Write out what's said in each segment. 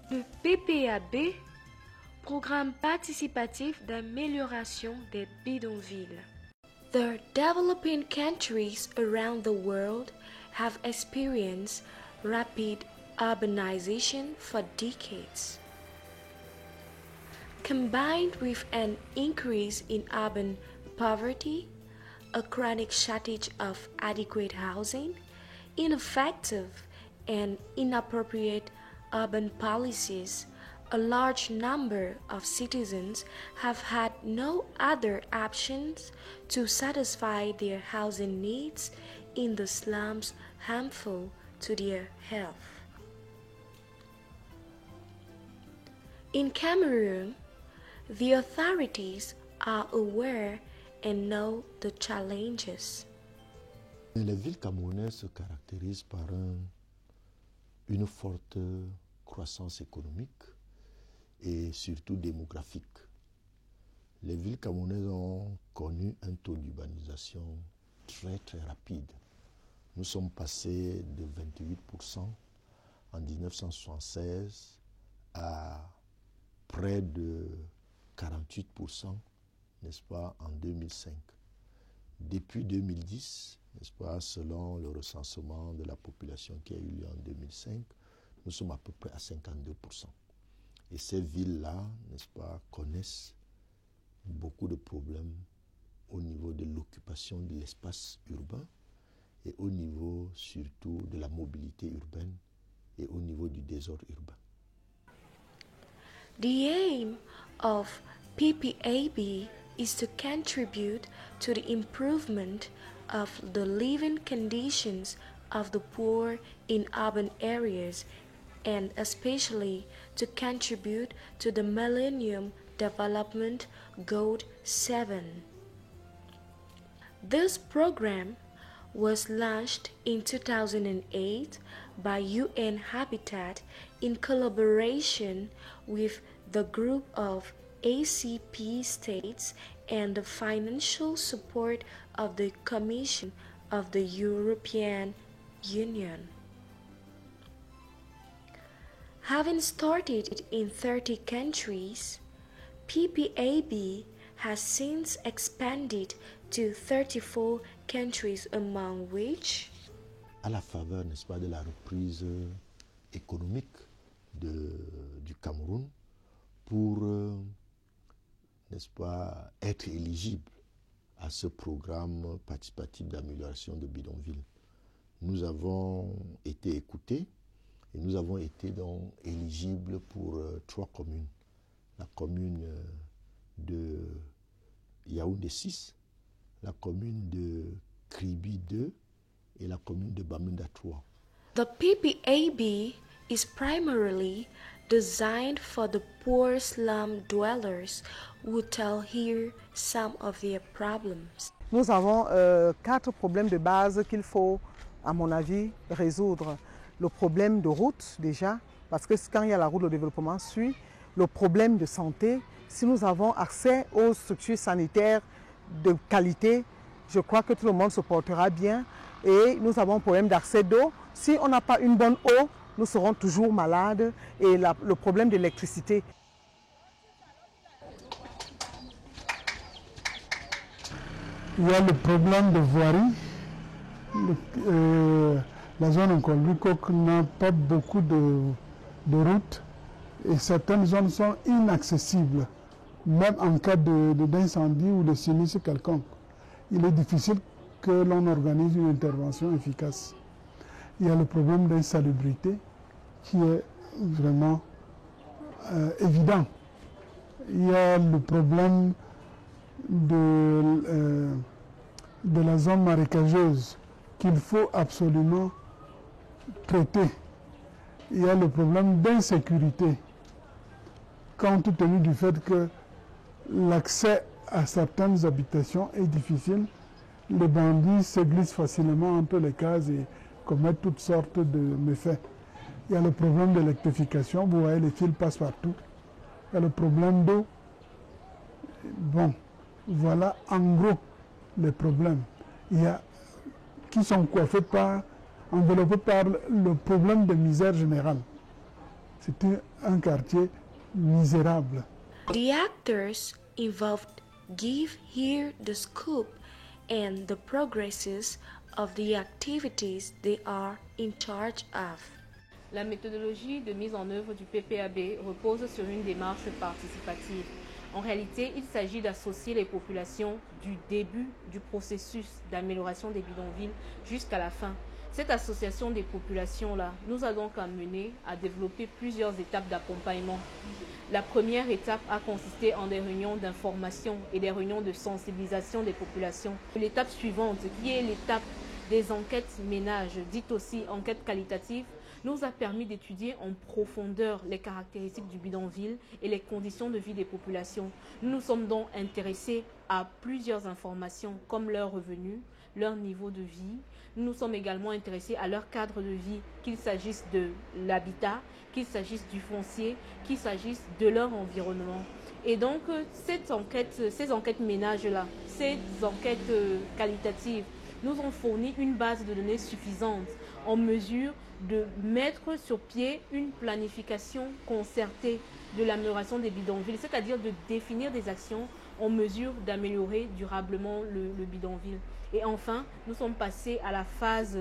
Le PPAB, Programme participatif d'amélioration des bidonvilles. The developing countries around the world have experienced rapid urbanization for decades. Combined with an increase in urban poverty, a chronic shortage of adequate housing, ineffective and inappropriate urban policies, a large number of citizens have had no other options to satisfy their housing needs in the slums harmful to their health. In Cameroon, the authorities are aware and know the challenges. Les villes camerounaises se caractérisent par une forte croissance économique et surtout démographique. Les villes camerounaises ont connu un taux d'urbanisation très rapide. Nous sommes passés de 28% en 1976 à près de 48%, n'est-ce pas, en 2005. Depuis 2010, n'est-ce pas, selon le recensement de la population qui a eu lieu en 2005, nous sommes à peu près à 52%. Et ces villes-là, n'est-ce pas, connaissent beaucoup de problèmes au niveau de l'occupation de l'espace urbain et au niveau surtout de la mobilité urbaine et au niveau du désordre urbain. The aim of PPAB is to contribute to the improvement of the living conditions of the poor in urban areas and especially to contribute to the Millennium Development Goal 7. This program was launched in 2008 by UN Habitat in collaboration with the group of ACP states and the financial support of the Commission of the European Union. Having started in 30 countries, PPAB has since expanded to 34 countries, among which, à la faveur, n'est-ce pas, de la reprise économique du Cameroun, pour, n'est-ce pas, être éligible à ce programme participatif d'amélioration de bidonville. Nous avons été écoutés et nous avons été donc éligibles pour 3 communes. La commune de Yaoundé 6, la commune de Kribi 2 et la commune de Bamenda 3. The PPAB is primarily designed for the poor slum dwellers who tell here some of their problems. Nous avons 4 problèmes de base qu'il faut, à mon avis, résoudre. Le problème de route déjà, parce que quand il y a la route, le développement suit. Le problème de santé, si nous avons accès aux structures sanitaires de qualité, je crois que tout le monde se portera bien. Et nous avons un problème d'accès d'eau. Si on n'a pas une bonne eau, nous serons toujours malades. Et le problème d'électricité. Il y a le problème de voirie. La zone Nkolbikok n'a pas beaucoup de routes et certaines zones sont inaccessibles, même en cas d'incendie ou de sinistre quelconque. Il est difficile que l'on organise une intervention efficace. Il y a le problème d'insalubrité qui est vraiment évident. Il y a le problème de la zone marécageuse qu'il faut absolument traiter. Il y a le problème d'insécurité, compte tenu du fait que l'accès à certaines habitations est difficile. Les bandits se glissent facilement entre les cases et commettent toutes sortes de méfaits. Il y a le problème de l'électrification, vous voyez les fils passent partout. Il y a le problème d'eau. Bon, voilà en gros les problèmes. Il y a qui sont enveloppés par le problème de misère générale. C'était un quartier misérable. The actors involved give here the scope and the progresses of the activities they are in charge of. La méthodologie de mise en œuvre du PPAB repose sur une démarche participative. En réalité, il s'agit d'associer les populations du début du processus d'amélioration des bidonvilles jusqu'à la fin. Cette association des populations-là nous a donc amené à développer plusieurs étapes d'accompagnement. La première étape a consisté en des réunions d'information et des réunions de sensibilisation des populations. L'étape suivante, qui est l'étape des enquêtes ménages, dites aussi enquêtes qualitatives, nous a permis d'étudier en profondeur les caractéristiques du bidonville et les conditions de vie des populations. Nous nous sommes donc intéressés à plusieurs informations comme leurs revenus, leur niveau de vie. Nous nous sommes également intéressés à leur cadre de vie, qu'il s'agisse de l'habitat, qu'il s'agisse du foncier, qu'il s'agisse de leur environnement. Et donc, ces enquêtes ménages-là, ces enquêtes qualitatives, nous ont fourni une base de données suffisante en mesure de mettre sur pied une planification concertée de l'amélioration des bidonvilles, c'est-à-dire de définir des actions en mesure d'améliorer durablement le bidonville. Et enfin, nous sommes passés à la phase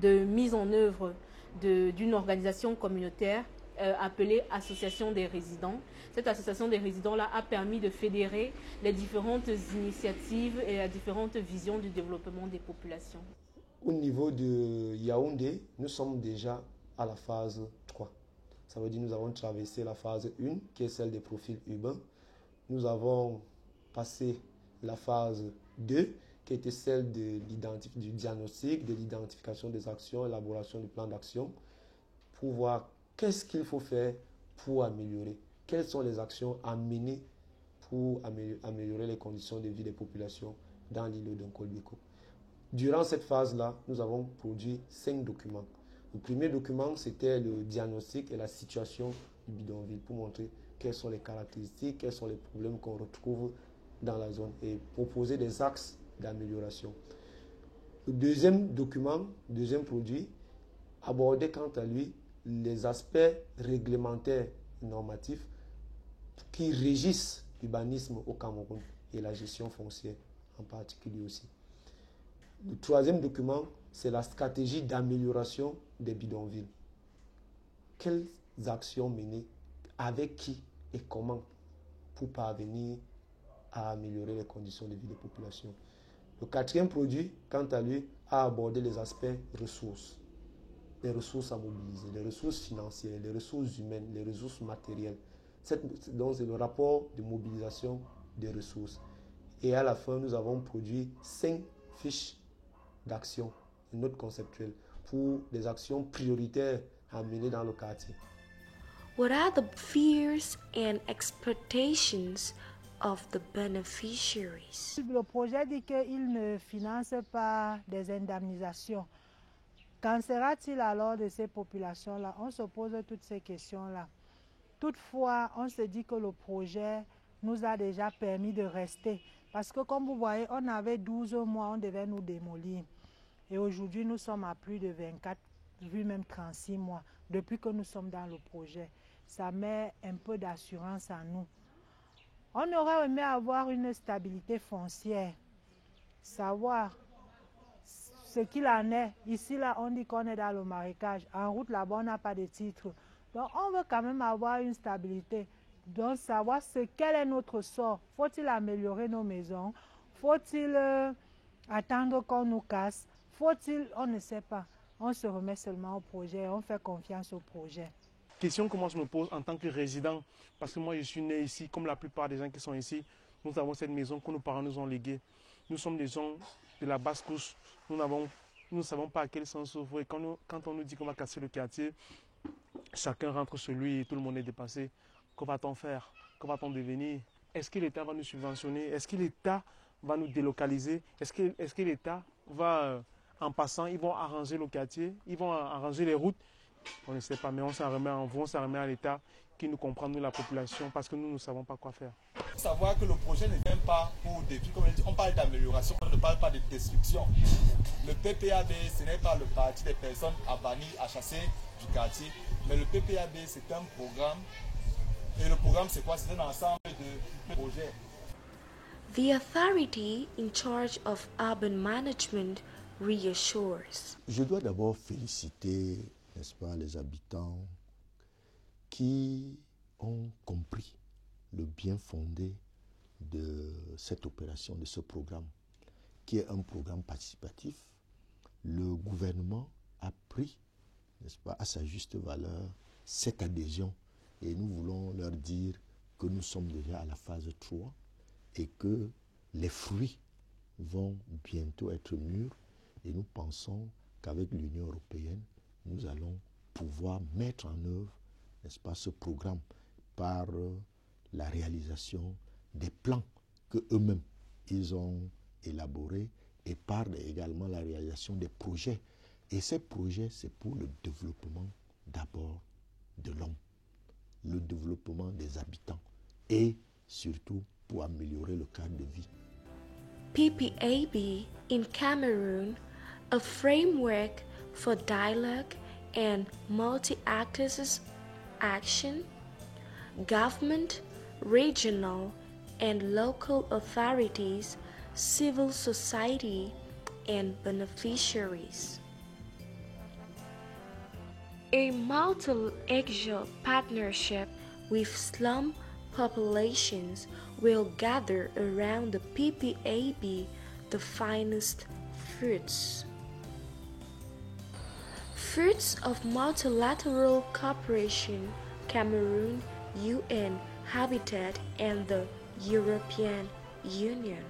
de mise en œuvre d'une organisation communautaire appelée Association des résidents. Cette association des résidents-là a permis de fédérer les différentes initiatives et les différentes visions du développement des populations. Au niveau de Yaoundé, nous sommes déjà à la phase 3. Ça veut dire que nous avons traversé la phase 1, qui est celle des profils urbains. Nous avons passé la phase 2, qui était celle du diagnostic, de l'identification des actions, l'élaboration du plan d'action, pour voir qu'est-ce qu'il faut faire pour améliorer, quelles sont les actions à mener pour améliorer les conditions de vie des populations dans l'île d'Nkolbeko. Durant cette phase-là, nous avons produit 5 documents. Le premier document, c'était le diagnostic et la situation du bidonville pour montrer quelles sont les caractéristiques, quels sont les problèmes qu'on retrouve dans la zone et proposer des axes d'amélioration. Le deuxième document, deuxième produit, abordait quant à lui les aspects réglementaires et normatifs qui régissent l'urbanisme au Cameroun et la gestion foncière en particulier aussi. Le troisième document, c'est la stratégie d'amélioration des bidonvilles. Quelles actions mener, avec qui et comment pour parvenir à améliorer les conditions de vie des populations. Le quatrième produit, quant à lui, a abordé les aspects ressources. Les ressources à mobiliser, les ressources financières, les ressources humaines, les ressources matérielles. Donc c'est le rapport de mobilisation des ressources. Et à la fin, nous avons produit 5 fiches d'action, une note conceptuelle, pour des actions prioritaires à mener dans le quartier. What are the fears and expectations of the beneficiaries? Le projet dit qu'il ne finance pas des indemnisations. Qu'en sera-t-il alors de ces populations-là? On se pose toutes ces questions-là. Toutefois, on se dit que le projet nous a déjà permis de rester. Parce que comme vous voyez, on avait 12 mois, on devait nous démolir. Et aujourd'hui, nous sommes à plus de 24, vu même 36 mois, depuis que nous sommes dans le projet. Ça met un peu d'assurance à nous. On aurait aimé avoir une stabilité foncière, savoir ce qu'il en est. Ici, là, on dit qu'on est dans le marécage. En route, là-bas, on n'a pas de titre. Donc, on veut quand même avoir une stabilité. Donc, savoir quel est notre sort. Faut-il améliorer nos maisons? Faut-il attendre qu'on nous casse? Faut-il? On ne sait pas. On se remet seulement au projet. On fait confiance au projet. Question que moi je me pose en tant que résident, parce que moi je suis né ici, comme la plupart des gens qui sont ici, nous avons cette maison que nos parents nous ont léguée. Nous sommes des gens de la basse couche, nous ne savons pas à quel sens s'ouvrir. Quand on nous dit qu'on va casser le quartier, chacun rentre chez lui et tout le monde est dépassé. Que va-t-on faire? Que va-t-on devenir? Est-ce que l'État va nous subventionner? Est-ce que l'État va nous délocaliser? Est-ce que l'État va, en passant, ils vont arranger le quartier, ils vont arranger les routes On ne sait pas, mais on s'en remet à l'État qui nous comprend, nous, la population, parce que nous ne savons pas quoi faire. Il faut savoir que le projet ne vient pas pour détruire, comme on parle d'amélioration, on ne parle pas de destruction. Le PPAB, ce n'est pas le parti des personnes à bannir, à chasser du quartier, mais le PPAB, c'est un programme. Et le programme, c'est quoi? C'est un ensemble de projets. The authority in charge of urban management reassures. Je dois d'abord féliciter, n'est-ce pas, les habitants qui ont compris le bien fondé de cette opération, de ce programme, qui est un programme participatif. Le gouvernement a pris, n'est-ce pas, à sa juste valeur, cette adhésion. Et nous voulons leur dire que nous sommes déjà à la phase 3 et que les fruits vont bientôt être mûrs. Et nous pensons qu'avec l'Union européenne, nous allons pouvoir mettre en œuvre, n'est-ce pas, ce programme par la réalisation des plans qu'eux-mêmes ils ont élaborés et par également la réalisation des projets. Et ces projets, c'est pour le développement d'abord de l'homme, le développement des habitants et surtout pour améliorer le cadre de vie. PPAB in Cameroon, a framework for dialogue and multi-actors action, government, regional and local authorities, civil society, and beneficiaries. A multi-axial partnership with slum populations will gather around the PPAB the finest fruits. Fruits of multilateral cooperation, Cameroon, UN, Habitat, and the European Union.